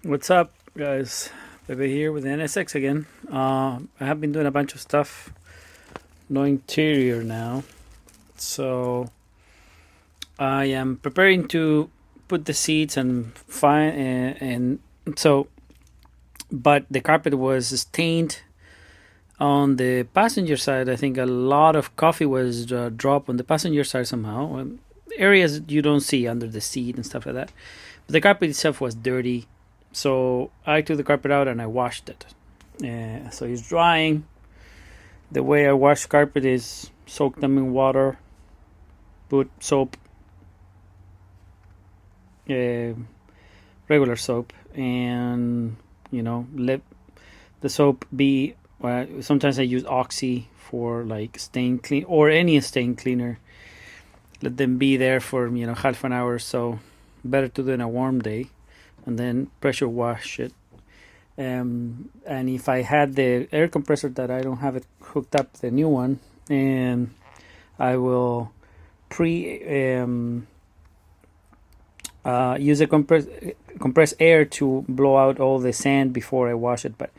What's up, guys? Bebe here with NSX again. I have been doing a bunch of stuff. No interior now, so I am preparing to put the seats and fine and so. But the carpet was stained on the passenger side. I think a lot of coffee was dropped on the passenger side somehow. Areas you don't see under the seat and stuff like that. But the carpet itself was dirty. So I took the carpet out and I washed it. So it's drying. The way I wash carpet is soak them in water, put soap, regular soap, and let the soap be. Sometimes I use Oxy for like stain clean or any stain cleaner. Let them be there for half an hour or so. Better to do in a warm day, and then pressure wash it. And if I had the air compressor that I don't have it hooked up, the new one, and I will use a compressed air to blow out all the sand before I wash it. But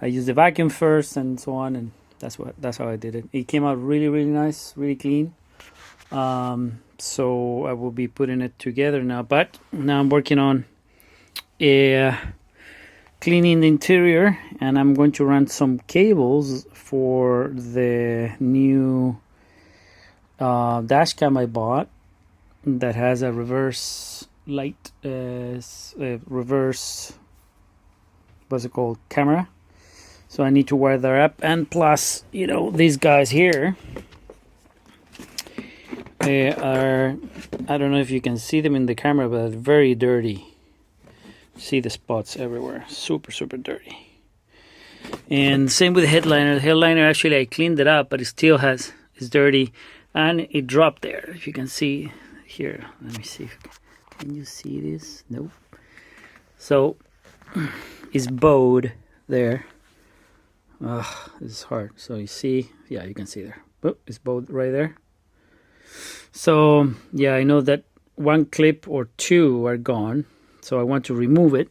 I use the vacuum first and so on, and that's how I did it. It came out really, really nice, really clean. So I will be putting it together now. But now I'm working on cleaning the interior, and I'm going to run some cables for the new dash cam I bought that has a reverse light, reverse, what's it called, camera. So I need to wire that up, and plus, these guys here are, I don't know if you can see them in the camera, but they're very dirty. See the spots everywhere, super dirty. And same with the headliner. The headliner, actually I cleaned it up, but it still is dirty, and it dropped there. If you can see here, let me see. Can you see this? Nope. So it's bowed there. This is hard. So you see, yeah, you can see there. Oh, it's bowed right there. So yeah, I know that one clip or two are gone. So I want to remove it,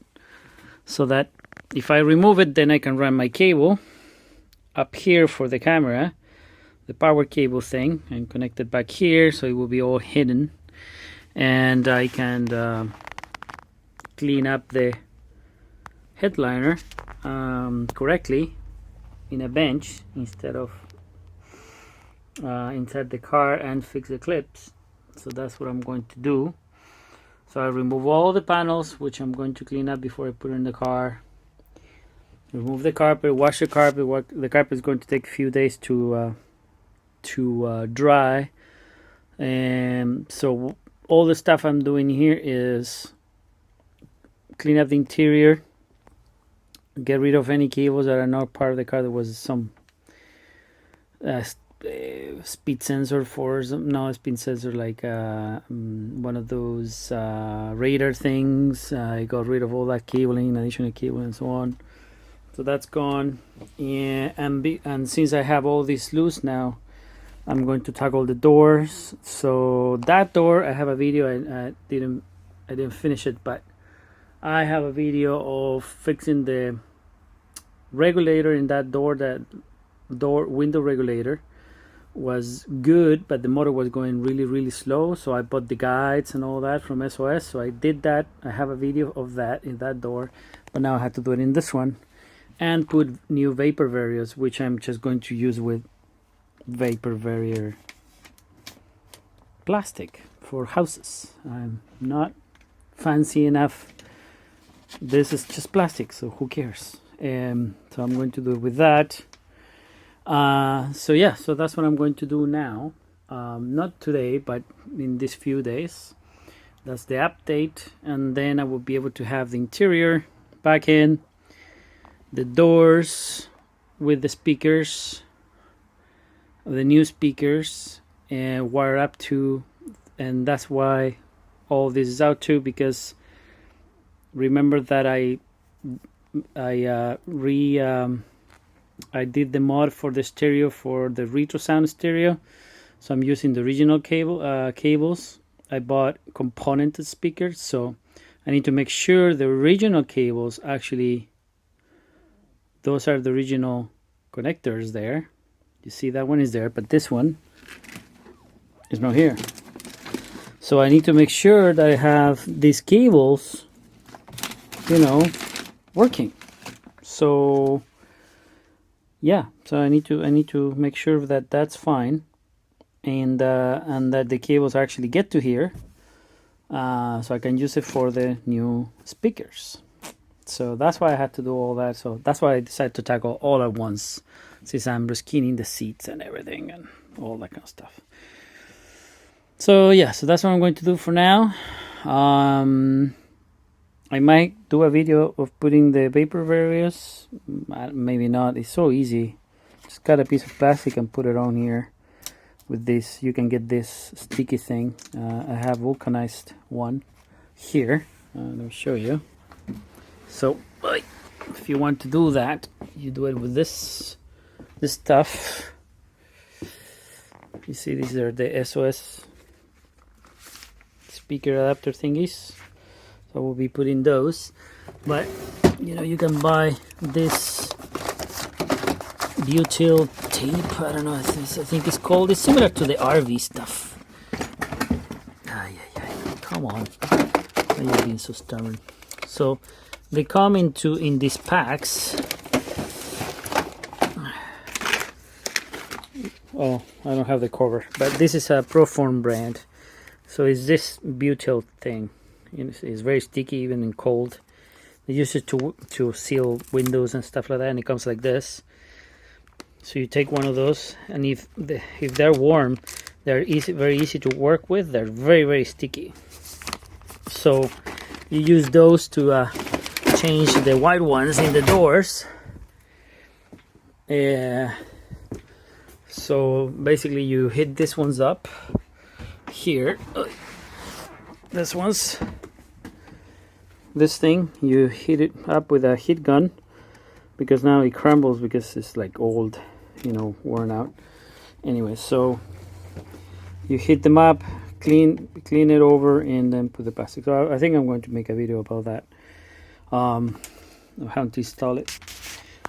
so that if I remove it, then I can run my cable up here for the camera, the power cable thing, and connect it back here, so it will be all hidden. And I can clean up the headliner correctly in a bench instead of inside the car, and fix the clips. So that's what I'm going to do. So I remove all the panels, which I'm going to clean up before I put it in the car. Remove the carpet, wash the carpet. The carpet is going to take a few days to dry. And so all the stuff I'm doing here is clean up the interior, get rid of any cables that are not part of the car. There was some speed sensor for speed sensor, like one of those radar things. I got rid of all that cabling, additional cabling and so on, so that's gone. And since I have all this loose now, I'm going to tackle the doors. So that door, I have a video. I didn't finish it, but I have a video of fixing the regulator in that door. That door window regulator was good, but the motor was going really slow. So I bought the guides and all that from SOS. So I did that. I have a video of that in that door, but now I have to do it in this one, and put new vapor barriers, which I'm just going to use with vapor barrier plastic for houses. I'm not fancy enough. This is just plastic, so who cares? So I'm going to do it with that. So yeah, so that's what I'm going to do now. Not today, but in these few days. That's the update, and then I will be able to have the interior back in, the doors with the speakers, the new speakers, and wire up to. And that's why all this is out too, because remember that I did the mod for the stereo, for the retrosound stereo. So I'm using the original cables. I bought component speakers, so I need to make sure the original cables actually, those are the original connectors there. You see that one is there, but this one is not here. So I need to make sure that I have these cables, you know, working. So yeah, so I need to make sure that that's fine, and that the cables actually get to here, so I can use it for the new speakers. So that's why I had to do all that. So that's why I decided to tackle all at once, since I'm reskinning the seats and everything and all that kind of stuff. So yeah, so that's what I'm going to do for now. I might do a video of putting the vapor barriers. Maybe not. It's so easy. Just cut a piece of plastic and put it on here. With this, you can get this sticky thing. I have vulcanized one here. Let me show you. So, if you want to do that, you do it with this stuff. You see, these are the SOS speaker adapter thingies. So we'll be putting those, but you know, you can buy this butyl tape. I don't know. I think it's called. It's similar to the RV stuff. Come on, why are you being so stubborn? So they come in these packs. Oh, I don't have the cover, but this is a Proform brand. So it's this butyl thing. It's very sticky even in cold. They use it to seal windows and stuff like that, and it comes like this. So you take one of those, and if they're warm, they're very easy to work with. They're very sticky. So you use those to change the white ones in the doors. So basically you hit these ones up here. This thing, you hit it up with a heat gun, because now it crumbles because it's like old, you know, worn out. Anyway, so you hit them up, clean it over, and then put the plastic. So I think I'm going to make a video about that, of how to install it.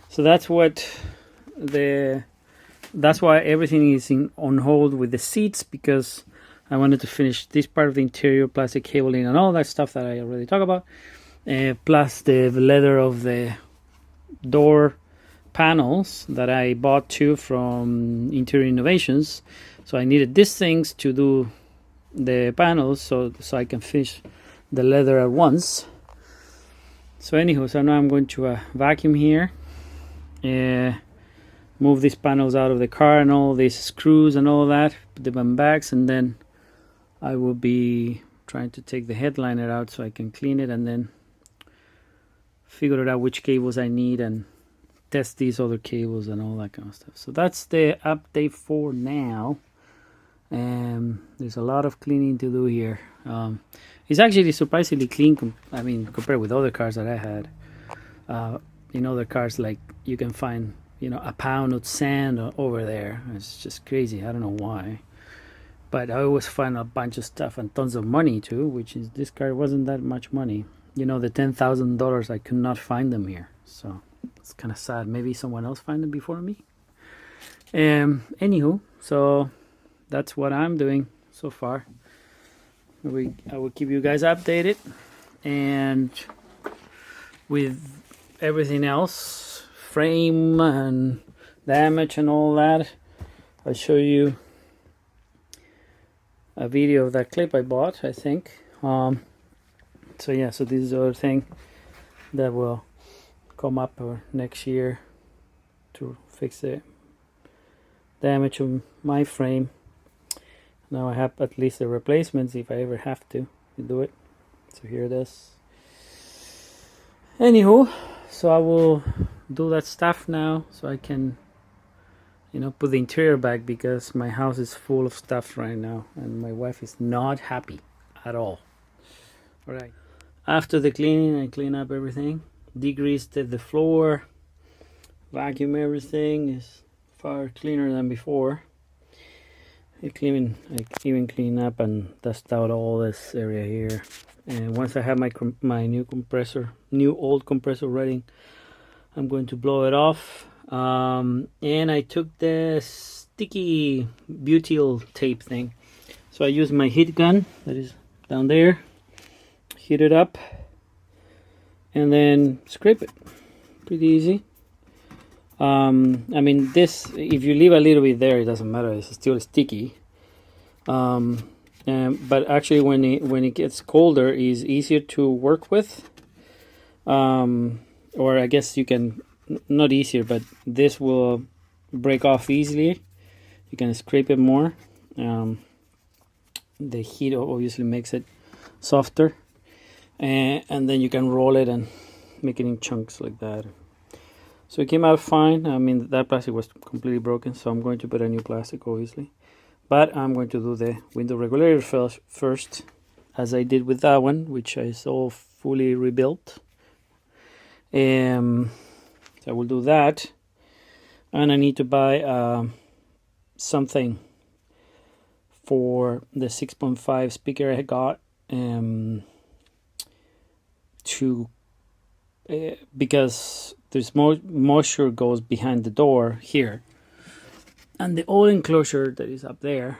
So that's why everything is on hold with the seats, because I wanted to finish this part of the interior, plastic cabling and all that stuff that I already talked about, plus the leather of the door panels that I bought too from Interior Innovations. So I needed these things to do the panels, so I can finish the leather at once. So anywho, so now I'm going to vacuum here, move these panels out of the car and all these screws and all that, put them in bags, and then I will be trying to take the headliner out so I can clean it, and then figure out which cables I need and test these other cables and all that kind of stuff. So that's the update for now. There's a lot of cleaning to do here. It's actually surprisingly clean, compared with other cars that I had. In other cars, like, you can find, you know, a pound of sand over there. It's just crazy. I don't know why. But I always find a bunch of stuff and tons of money too, which is, this car wasn't that much money. You know, the $10,000, I could not find them here. So it's kind of sad. Maybe someone else find them before me. Anywho, so that's what I'm doing so far. I will keep you guys updated, and with everything else, frame and damage and all that, I'll show you a video of that clip I bought, I think. So yeah, so this is the other thing that will come up next year to fix the damage of my frame. Now I have at least the replacements if I ever have to do it. So here it is. Anywho, so I will do that stuff now so I can, you know, put the interior back, because my house is full of stuff right now and my wife is not happy at all. All right. After the cleaning, I clean up everything, degreased the floor, vacuum everything. Is far cleaner than before. I even clean up and dust out all this area here. And once I have my new old compressor ready, I'm going to blow it off. And I took the sticky butyl tape thing. So I used my heat gun that is down there, heat it up, and then scrape it. Pretty easy. I mean, this, if you leave a little bit there, it doesn't matter. It's still sticky. But actually, when it gets colder, it's easier to work with. Or I guess you can, not easier, but this will break off easily. You can scrape it more. The heat obviously makes it softer, and then you can roll it and make it in chunks like that. So it came out fine. I mean, that plastic was completely broken, so I'm going to put a new plastic, obviously. But I'm going to do the window regulator first, as I did with that one, which is all fully rebuilt. So I will do that. And I need to buy something for the 6.5 speaker I got because there's more moisture goes behind the door here, and the old enclosure that is up there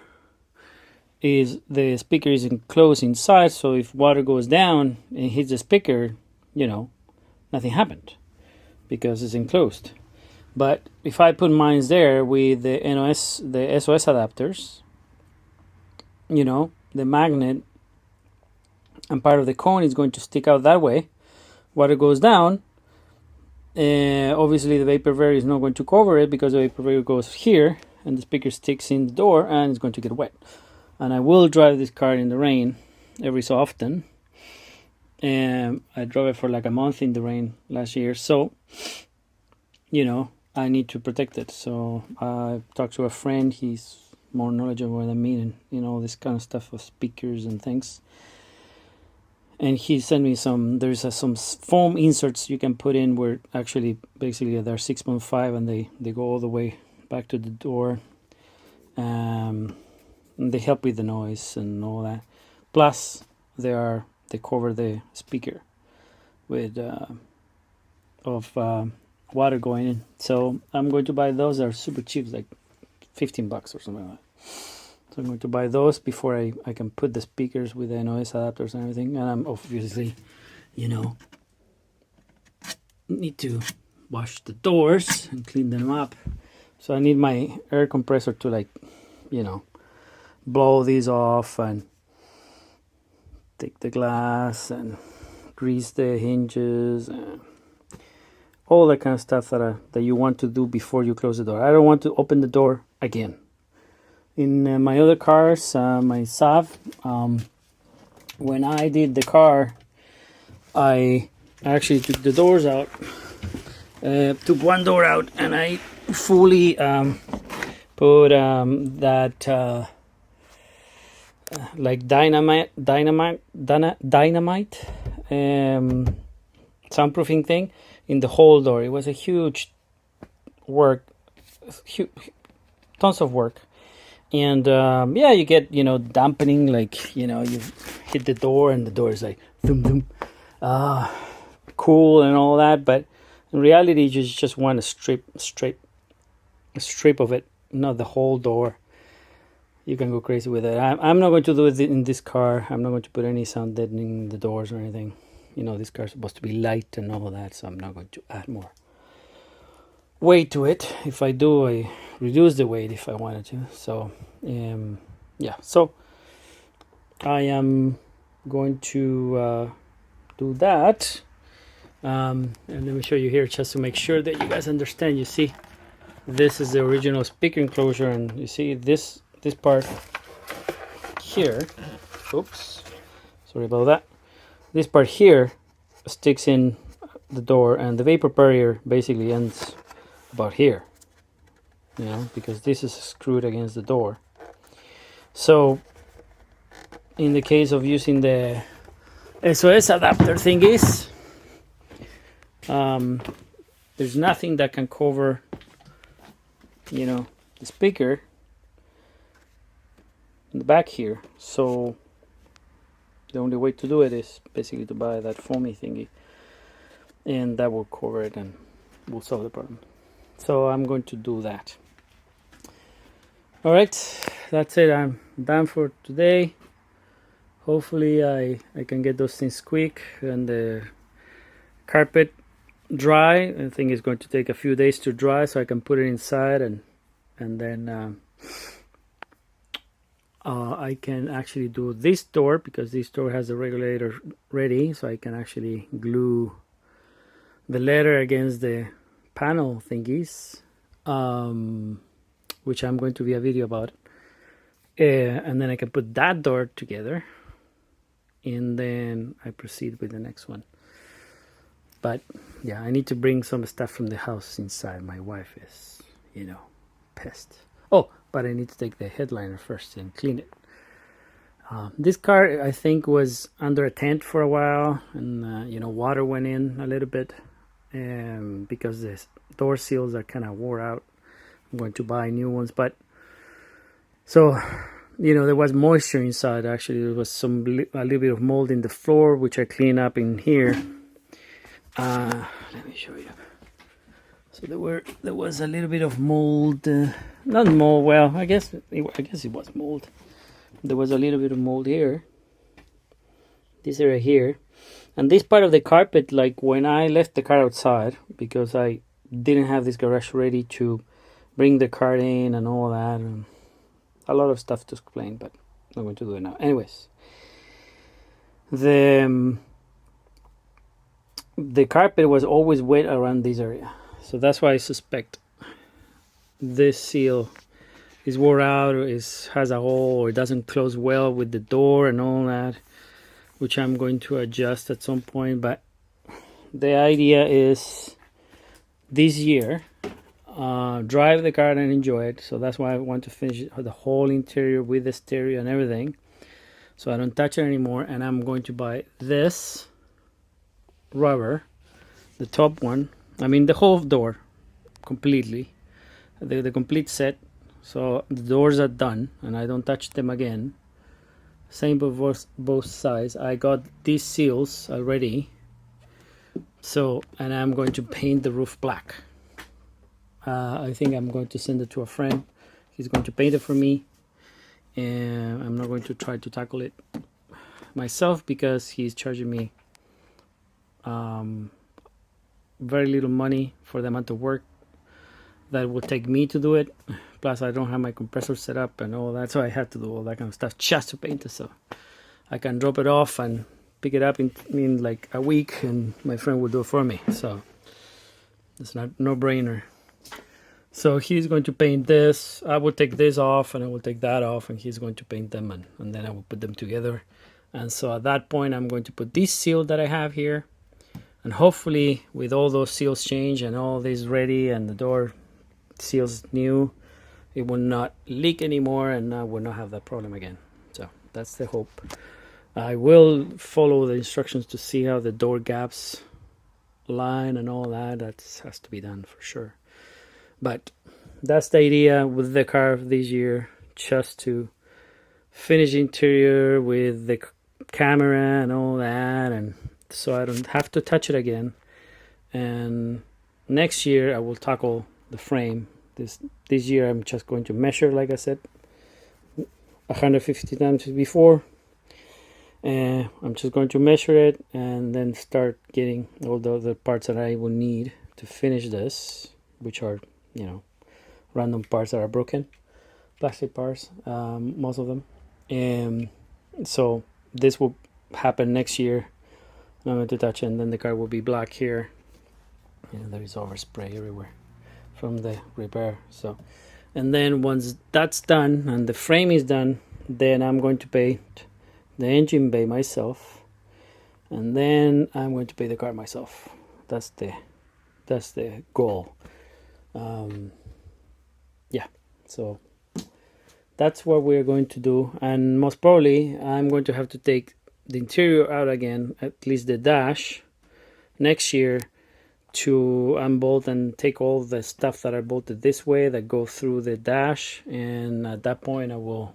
is the speaker is enclosed inside, so if water goes down and hits the speaker, you know, nothing happened because it's enclosed. But if I put mine there with the SOS adapters, you know, the magnet and part of the cone is going to stick out that way. Water goes down, obviously the vapor barrier is not going to cover it because the vapor barrier goes here and the speaker sticks in the door and it's going to get wet. And I will drive this car in the rain every so often. I drove it for like a month in the rain last year, so you know, I need to protect it. So I talked to a friend, he's more knowledgeable than me and you know, this kind of stuff of speakers and things. And he sent me there's some foam inserts you can put in where actually basically they're 6.5 and they go all the way back to the door. And they help with the noise and all that. Plus they cover the speaker with water going in. So I'm going to buy those. They're super cheap, like $15 or something like that. So I'm going to buy those before I can put the speakers with the noise adapters and everything. And I'm obviously, you know, need to wash the doors and clean them up. So I need my air compressor to, like, you know, blow these off and take the glass and grease the hinges and all that kind of stuff that you want to do before you close the door. I don't want to open the door again. In my other cars, my Saab, when I did the car, I actually took the doors out, took one door out, and I fully put that like dynamite soundproofing thing in the whole door. It was a huge work, tons of work. And yeah, you get, you know, dampening, like, you know, you hit the door and the door is like boom, boom, cool and all that. But in reality, you just want a strip of it, not the whole door. You can go crazy with it. I'm not going to do it in this car. I'm not going to put any sound deadening in the doors or anything. You know, this car is supposed to be light and all that, so I'm not going to add more weight to it. If I do, I reduce the weight if I wanted to. So yeah, so I am going to do that, and let me show you here just to make sure that you guys understand. You see, this is the original speaker enclosure, and you see this part here, oops, sorry about that, this part here sticks in the door, and the vapor barrier basically ends about here, you know, because this is screwed against the door. So in the case of using the SOS adapter thingies, there's nothing that can cover, you know, the speaker in the back here. So the only way to do it is basically to buy that foamy thingy, and that will cover it and will solve the problem. So I'm going to do that. All right, that's it. I'm done for today. Hopefully I can get those things quick and the carpet dry. I think it's going to take a few days to dry, so I can put it inside, and then I can actually do this door, because this door has the regulator ready, so I can actually glue the letter against the panel thingies, which I'm going to be a video about, and then I can put that door together, and then I proceed with the next one. But yeah, I need to bring some stuff from the house inside. My wife is, pissed. Oh, but I need to take the headliner first and clean it. This car, I think, was under a tent for a while, and water went in a little bit, because the door seals are kind of wore out. I'm going to buy new ones, but so there was moisture inside. Actually, there was a little bit of mold in the floor, which I cleaned up in here. Let me show you. So there was a little bit of mold, not mold. Well, I guess it was mold. There was a little bit of mold here, this area here, and this part of the carpet. Like when I left the car outside, because I didn't have this garage ready to bring the car in and all that, and a lot of stuff to explain, but I'm not going to do it now. Anyways, the carpet was always wet around this area, so that's why I suspect this seal is wore out, or has a hole, or it doesn't close well with the door and all that, which I'm going to adjust at some point. But the idea is this year, drive the car and enjoy it. So that's why I want to finish the whole interior with the stereo and everything, so I don't touch it anymore. And I'm going to buy this rubber, the top one, the whole door completely, the complete set, so the doors are done and I don't touch them again. Same for both sides. I got these seals already, so, and I'm going to paint the roof black. I think I'm going to send it to a friend. He's going to paint it for me, and I'm not going to try to tackle it myself, because he's charging me very little money for the amount of work that would take me to do it. Plus I don't have my compressor set up and all that, so I had to do all that kind of stuff just to paint it. So I can drop it off and pick it up in like a week, and my friend will do it for me. So it's not no-brainer. So he's going to paint this. I will take this off and I will take that off, and he's going to paint them, and then I will put them together. And so at that point I'm going to put this seal that I have here, and hopefully with all those seals changed and all this ready and the door seals new, it will not leak anymore, and I will not have that problem again. So that's the hope. I will follow the instructions to see how the door gaps line and all that. That has to be done for sure. But that's the idea with the car this year, just to finish interior with the camera and all that, and so I don't have to touch it again. And next year I will tackle the frame. This year I'm just going to measure, like I said, 150 times before. I'm just going to measure it and then start getting all the other parts that I will need to finish this, which are, random parts that are broken, plastic parts, most of them. And so this will happen next year. I'm going to touch it, and then the car will be black here. There is overspray everywhere from the repair. So, and then once that's done and the frame is done, then I'm going to paint the engine bay myself, and then I'm going to paint the car myself. That's the goal. Yeah, so that's what we're going to do. And most probably I'm going to have to take the interior out again, at least the dash, next year, to unbolt and take all the stuff that are bolted this way that go through the dash. And at that point I will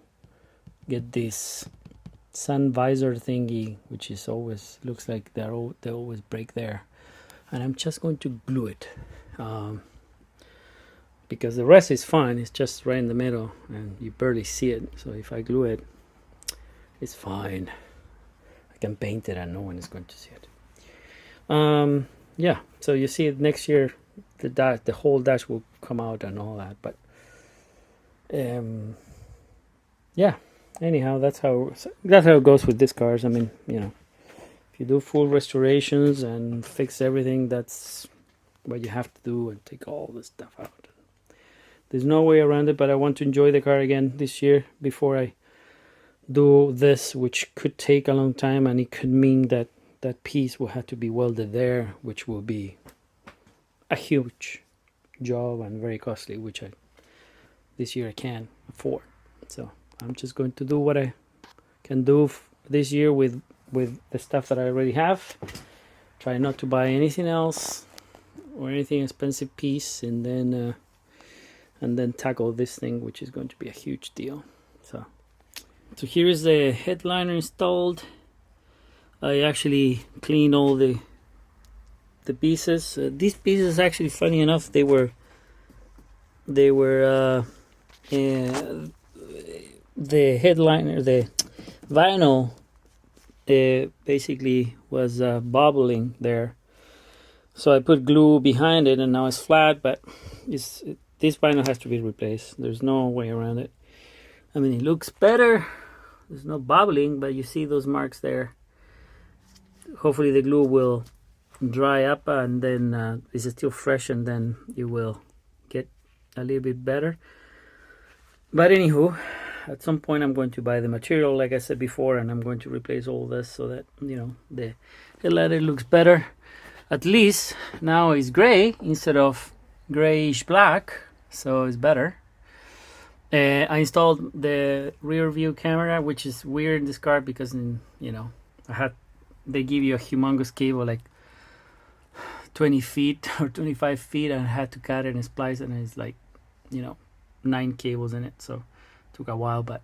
get this sun visor thingy, which is always looks like they always break there, and I'm just going to glue it because the rest is fine. It's just right in the middle and you barely see it, so if I glue it, it's fine. I can paint it and no one is going to see it. Yeah, so you see it next year, the whole dash will come out and all that, but yeah, anyhow, that's how it goes with these cars. I mean, you know, if you do full restorations and fix everything, that's what you have to do, and take all this stuff out. There's no way around it, but I want to enjoy the car again this year before I do this, which could take a long time, and it could mean that that piece will have to be welded there, which will be a huge job and very costly, which this year I can't afford. So I'm just going to do what I can do this year with the stuff that I already have. Try not to buy anything else or anything expensive piece, and then tackle this thing, which is going to be a huge deal. So here is the headliner installed. I actually cleaned all the pieces. These pieces, actually, funny enough, they were the headliner, the vinyl, basically was bobbling there. So I put glue behind it, and now it's flat. But this vinyl has to be replaced. There's no way around it. I mean, it looks better. There's no bobbling, but you see those marks there. Hopefully the glue will dry up, and then this is still fresh, and then it will get a little bit better. But anywho, at some point I'm going to buy the material, like I said before, and I'm going to replace all this so that, you know, the leather looks better. At least now it's gray instead of grayish black, so it's better. I installed the rear view camera, which is weird in this car because, you know, they give you a humongous cable, like 20 feet or 25 feet, and I had to cut it and splice it, and it's like, you know, 9 cables in it, so it took a while. But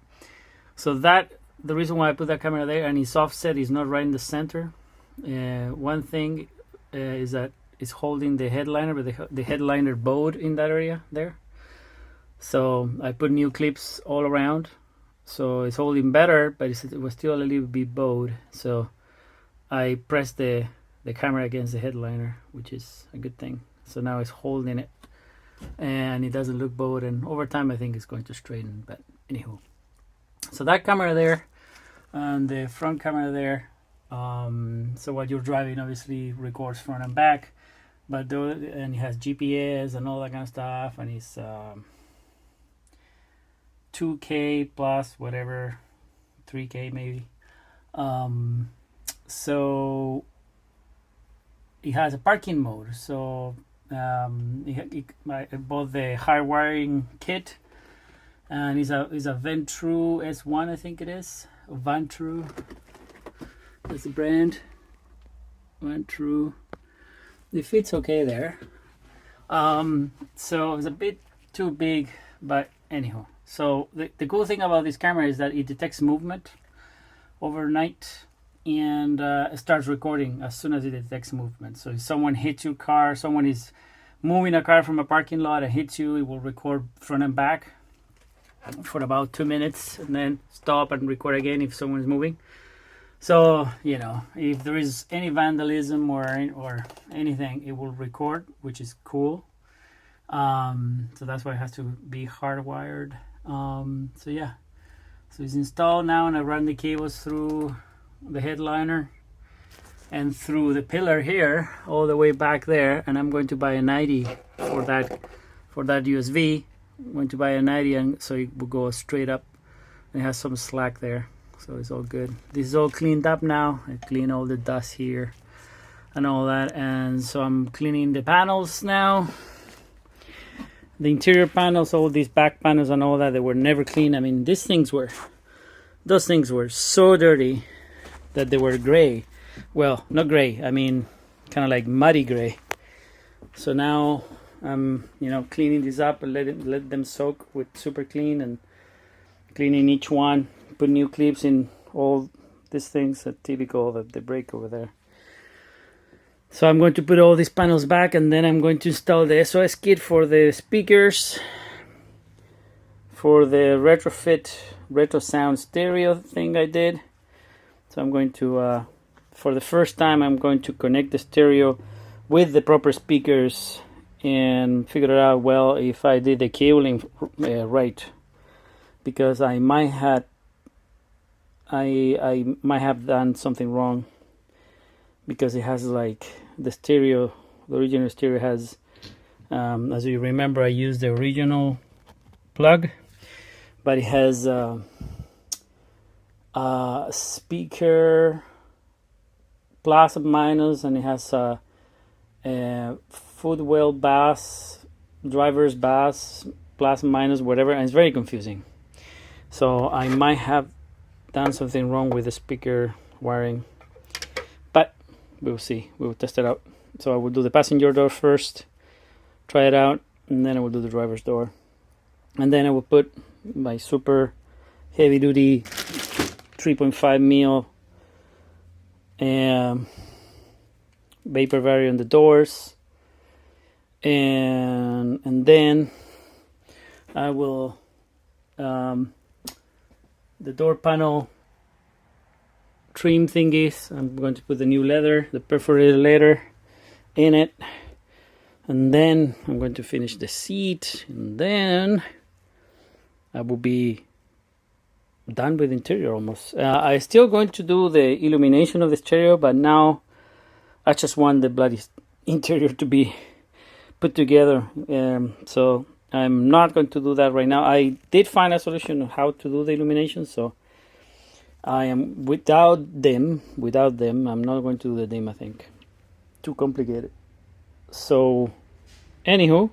so the reason why I put that camera there, and it's offset, is not right in the center. One thing is that it's holding the headliner, but the headliner bowed in that area there. So I put new clips all around, so it's holding better, but it was still a little bit bowed. So I pressed the camera against the headliner, which is a good thing. So now it's holding it, and it doesn't look bowed, and over time I think it's going to straighten. But anywho, so that camera there and the front camera there, so while you're driving, obviously records front and back, but and it has GPS and all that kind of stuff, and it's 2K plus whatever, 3K maybe. So it has a parking mode. So I bought the hard wiring kit, and it's a Ventru S1, I think it is. Ventru, that's the brand. Ventru. It fits okay there. So it's a bit too big, but anyhow. So the cool thing about this camera is that it detects movement overnight, and it starts recording as soon as it detects movement. So if someone hits your car, someone is moving a car from a parking lot and hits you, it will record front and back for about 2 minutes, and then stop and record again if someone is moving. So, you know, if there is any vandalism or anything, it will record, which is cool. So that's why it has to be hardwired. So yeah, so it's installed now, and I run the cables through the headliner and through the pillar here all the way back there, and I'm going to buy a 90 for that USB. I'm going to buy a 90, and so it will go straight up, and it has some slack there, so it's all good. This is all cleaned up now. I clean all the dust here and all that, and so I'm cleaning the panels now. The interior panels, all these back panels and all that, they were never clean. I mean, those things were so dirty that they were gray. Well, not gray, I mean kind of like muddy gray. So now I'm, you know, cleaning these up and let them soak with super clean, and cleaning each one put new clips in all these things that typical that they break over there. So I'm going to put all these panels back, and then I'm going to install the SOS kit for the speakers, for the retrofit retrosound stereo thing I did. So I'm going to, for the first time, I'm going to connect the stereo with the proper speakers and figure out, well, if I did the cabling right, because I might have done something wrong, because it has like the original stereo has, as you remember, I used the original plug, but it has speaker plus and minus, and it has a footwell bass, driver's bass, plus and minus, whatever, and it's very confusing. So I might have done something wrong with the speaker wiring, but we'll see. We'll test it out. So I will do the passenger door first, try it out, and then I will do the driver's door, and then I will put my super heavy duty 3.5 mil vapor barrier on the doors, and then I will the door panel trim thingies. I'm going to put the new leather, the perforated leather in it, and then I'm going to finish the seat, and then I will be done with interior almost. I'm still going to do the illumination of the stereo, but now I just want the bloody interior to be put together. So I'm not going to do that right now. I did find a solution on how to do the illumination, so I am without them. I'm not going to do the dim. I think too complicated. So, anywho,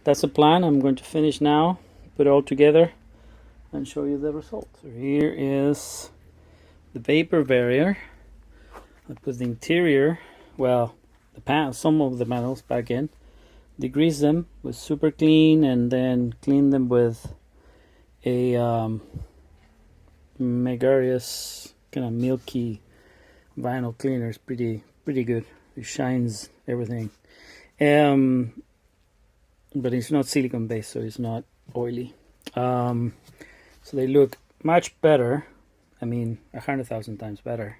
that's the plan. I'm going to finish now, put it all together, and show you the result. So here is the vapor barrier. I put the interior, well, the panel, some of the panels back in, degrease them with super clean, and then clean them with a Megarius kind of milky vinyl cleaner. It's pretty good. It shines everything, but it's not silicone based, so it's not oily. So they look much better. I mean, 100,000 times better.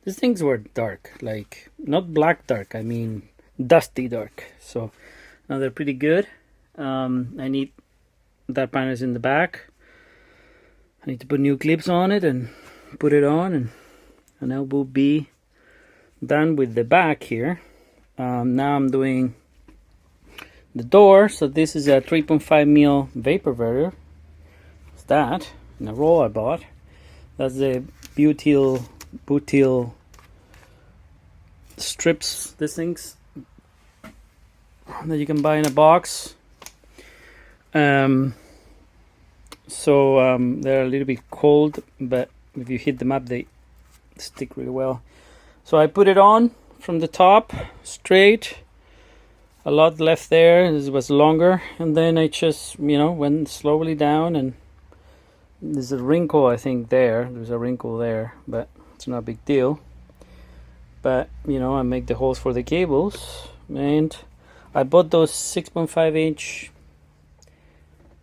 These things were dark, like not black dark, I mean dusty dark. So now they're pretty good. I need that panel is in the back. I need to put new clips on it and put it on, and I will be done with the back here. Now I'm doing the door. So this is a 3.5 mil vapor barrier. It's that in a roll I bought. That's the butyl strips, these things that you can buy in a box. So they're a little bit cold, but if you heat them up they stick really well. So I put it on from the top straight, a lot left there. This was longer, and then I just went slowly down, and there's a wrinkle, I think there's a wrinkle there, but it's not a big deal. But I make the holes for the cables, and I bought those 6.5 inch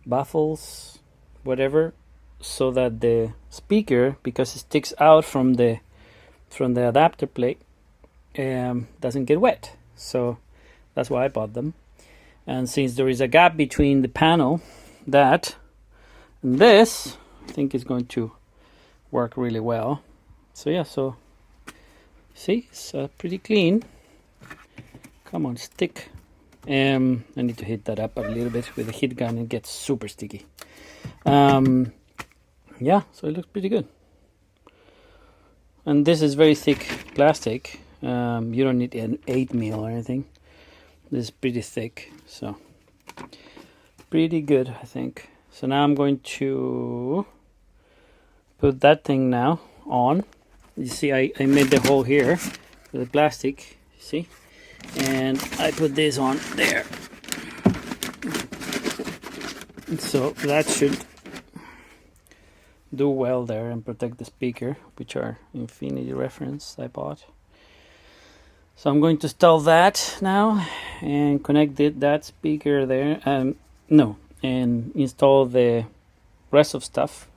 baffles, whatever, so that the speaker, because it sticks out from the adapter plate, doesn't get wet. So that's why I bought them. And since there is a gap between the panel, that and this, I think it's going to work really well. So yeah, so see, it's pretty clean. Come on, stick. I need to heat that up a little bit with a heat gun. It gets super sticky. Yeah, so it looks pretty good. And this is very thick plastic. You don't need an 8 mil or anything. This is pretty thick, so pretty good, I think. So now I'm going to put that thing now on. You see, I made the hole here with the plastic, see? And I put this on there. So that should do well there and protect the speaker, which are Infinity reference I bought. So I'm going to install that now and connect that speaker there, and install the rest of stuff,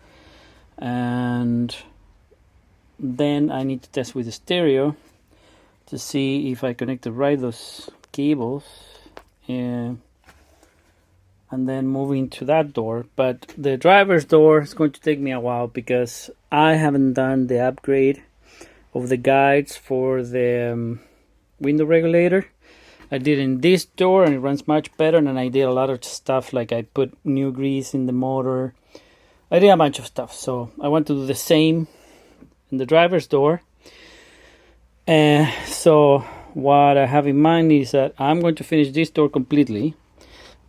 and then I need to test with the stereo to see if I connected right those cables, and then moving to that door. But the driver's door is going to take me a while because I haven't done the upgrade of the guides for the window regulator. I did in this door and it runs much better, and I did a lot of stuff, like I put new grease in the motor. I did a bunch of stuff, so I want to do the same in the driver's door. And so what I have in mind is that I'm going to finish this door completely,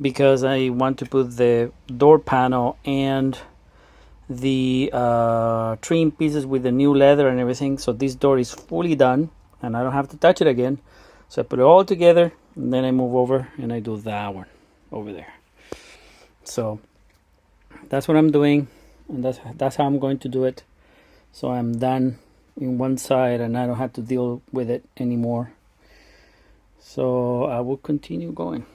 because I want to put the door panel and the trim pieces with the new leather and everything. So this door is fully done and I don't have to touch it again. So I put it all together and then I move over and I do that one over there. So that's what I'm doing, and that's how I'm going to do it. So I'm done in one side and I don't have to deal with it anymore. So I will continue going.